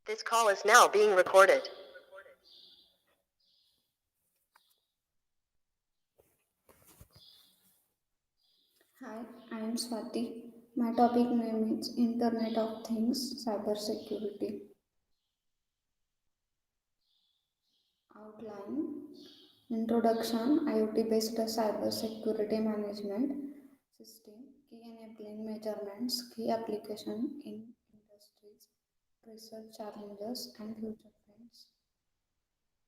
This call is now being recorded. Hi, I am Swati. My topic name is Internet of Things Cybersecurity. Outline Introduction IoT based cybersecurity management system, key enabling measurements, key application in industries, research challenges, and future trends.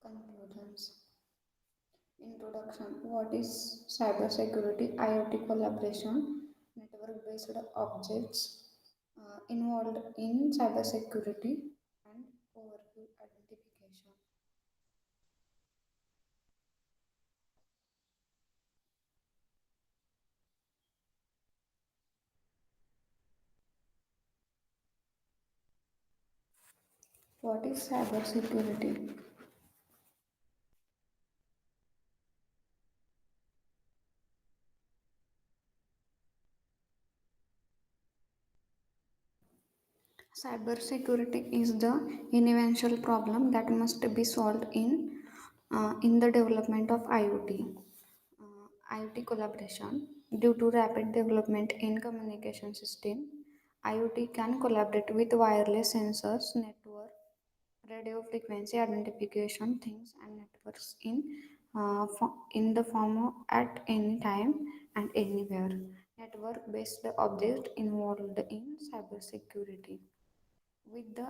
Conclusions. Introduction. What is cybersecurity? IoT collaboration, network-based objects involved in cybersecurity, and overview identification. What is cybersecurity? Cybersecurity is the universal problem that must be solved in the development of IoT. IoT collaboration. Due to rapid development in communication system, IoT can collaborate with wireless sensors, network, radio frequency identification things, and networks in the form of at any time and anywhere. Network-based object involved in cybersecurity. With the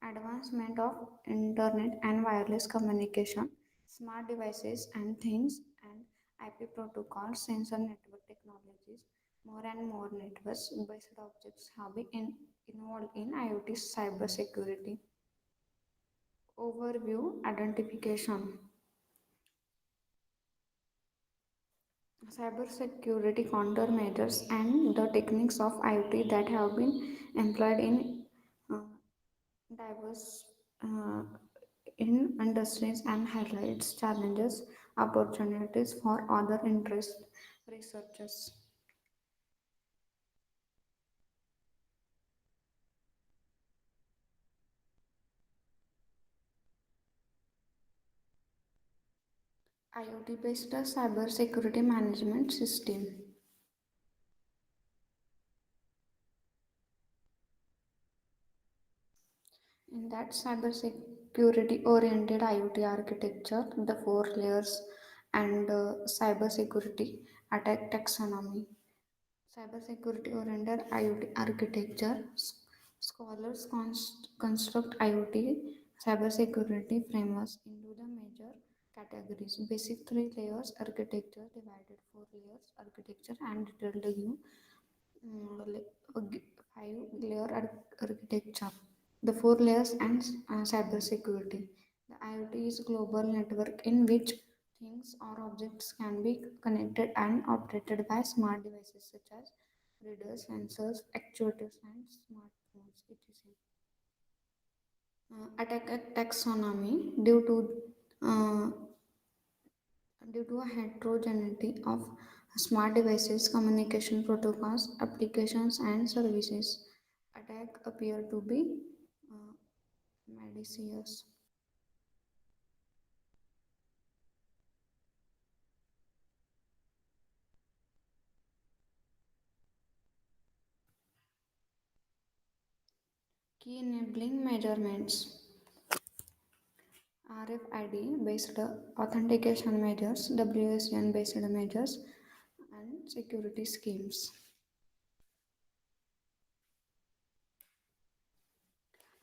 advancement of internet and wireless communication, smart devices and things, and IP protocols, sensor network technologies, more and more networks-based objects have been involved in IoT cybersecurity. Overview identification. Cybersecurity countermeasures and the techniques of IoT that have been employed uh, diverse uh, in industries and highlights challenges, opportunities for other interest researchers. IoT based cybersecurity management system. In that cybersecurity oriented IoT architecture, the four layers and cybersecurity attack taxonomy. Cybersecurity oriented IoT architecture. Scholars construct IoT cybersecurity frameworks into the major categories. Basic three layers architecture, divided four layers architecture, and detailed view five-layer architecture. The four layers and cybersecurity. The IoT is a global network in which things or objects can be connected and operated by smart devices such as readers, sensors, actuators, and smartphones, etc. Attack taxonomy uh, due to a heterogeneity of smart devices, communication protocols, applications, and services, attack appear to be uh, malicious. Key enabling measurements. RFID based authentication measures, WSN based measures, and security schemes.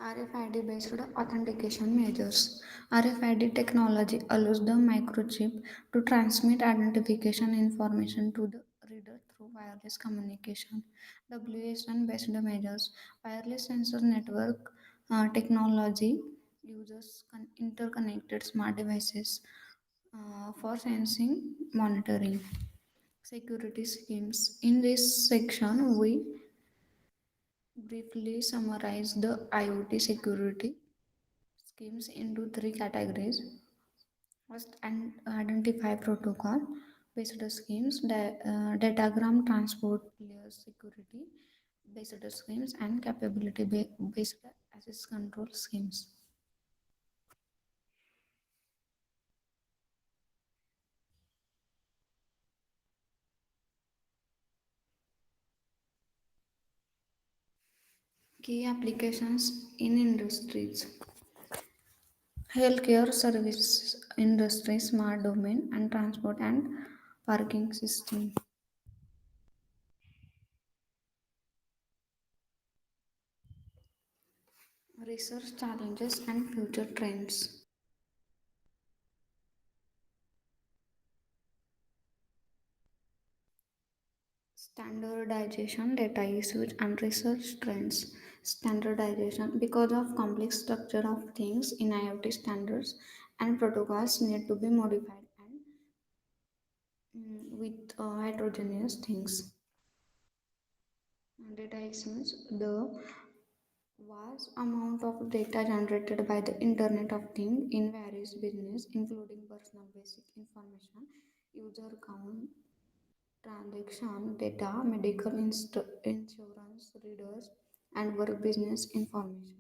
RFID based authentication measures. RFID technology allows the microchip to transmit identification information to the reader through wireless communication. WSN based measures. Wireless sensor network technology uses interconnected smart devices for sensing monitoring. Security schemes. In this section, we briefly summarize the IoT security schemes into three categories. First, and identify protocol based schemes, datagram transport layer security based schemes, and capability based access control schemes. Key applications in industries: healthcare, service industry, smart domain, and transport and parking system. Research challenges and future trends. Standardization, data usage, and research trends. Standardization, because of complex structure of things in IoT, standards and protocols need to be modified and with heterogeneous things. Data exchange, the vast amount of data generated by the Internet of Things in various business, including personal basic information, user count, transaction data, medical insurance readers, and work business information.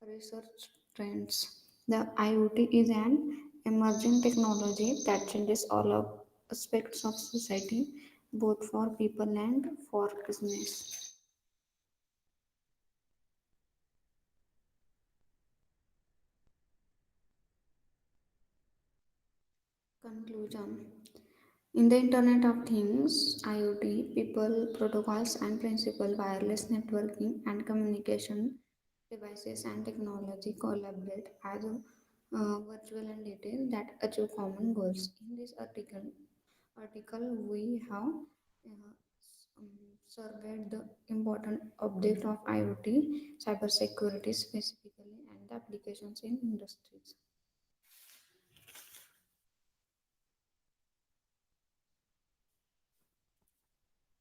Research trends. The IoT is an emerging technology that changes all aspects of society, both for people and for business. Conclusion. In the Internet of Things, IoT, people, protocols, and principle, wireless networking and communication devices and technology collaborate as a virtual entities that achieve common goals. In this article we have surveyed the important object of IoT, cybersecurity specifically, and the applications in industries.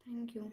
Thank you.